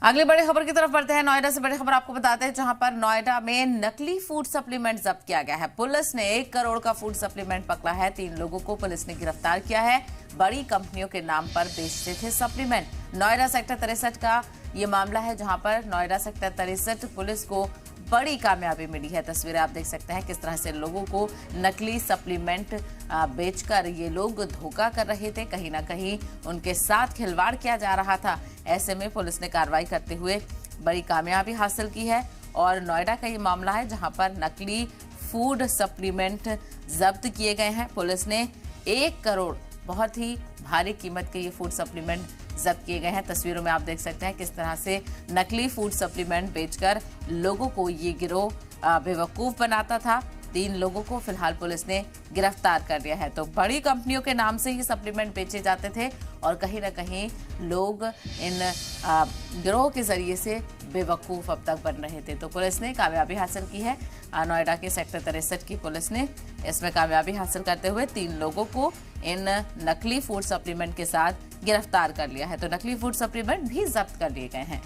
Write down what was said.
अगली बड़ी खबर की तरफ बढ़ते हैं। नोएडा से बड़ी खबर आपको बताते हैं, जहां पर नोएडा में नकली फूड सप्लीमेंट जब्त किया गया है। पुलिस ने 1 करोड़ का फूड सप्लीमेंट पकड़ा है। 3 लोगों को पुलिस ने गिरफ्तार किया है। बड़ी कंपनियों के नाम पर बेचते थे सप्लीमेंट। नोएडा सेक्टर 63 का ये मामला है, जहां पर नोएडा सेक्टर 63 पुलिस को बड़ी कामयाबी मिली है। तस्वीरें आप देख सकते हैं किस तरह से लोगों को नकली सप्लीमेंट बेचकर ये लोग धोखा कर रहे थे। कहीं ना कहीं उनके साथ खिलवाड़ किया जा रहा था। ऐसे में पुलिस ने कार्रवाई करते हुए बड़ी कामयाबी हासिल की है। और नोएडा का ये मामला है, जहां पर नकली फूड सप्लीमेंट जब्त किए गए हैं। पुलिस ने 1 करोड़ बहुत ही भारी कीमत के ये फूड सप्लीमेंट जब्त किए गए हैं। तस्वीरों में आप देख सकते हैं किस तरह से नकली फूड सप्लीमेंट बेचकर लोगों को ये गिरोह बेवकूफ बनाता था। 3 लोगों को फिलहाल पुलिस ने गिरफ्तार कर लिया है। तो बड़ी कंपनियों के नाम से ही सप्लीमेंट बेचे जाते थे और कहीं ना कहीं लोग इन गिरोह के जरिए से बेवकूफ अब तक बन रहे थे। तो पुलिस ने कामयाबी हासिल की है। नोएडा के सेक्टर 63 की पुलिस ने इसमें कामयाबी हासिल करते हुए 3 लोगों को इन नकली फूड सप्लीमेंट के साथ गिरफ्तार कर लिया है। तो नकली फूड सप्लीमेंट भी जब्त कर लिए गए हैं।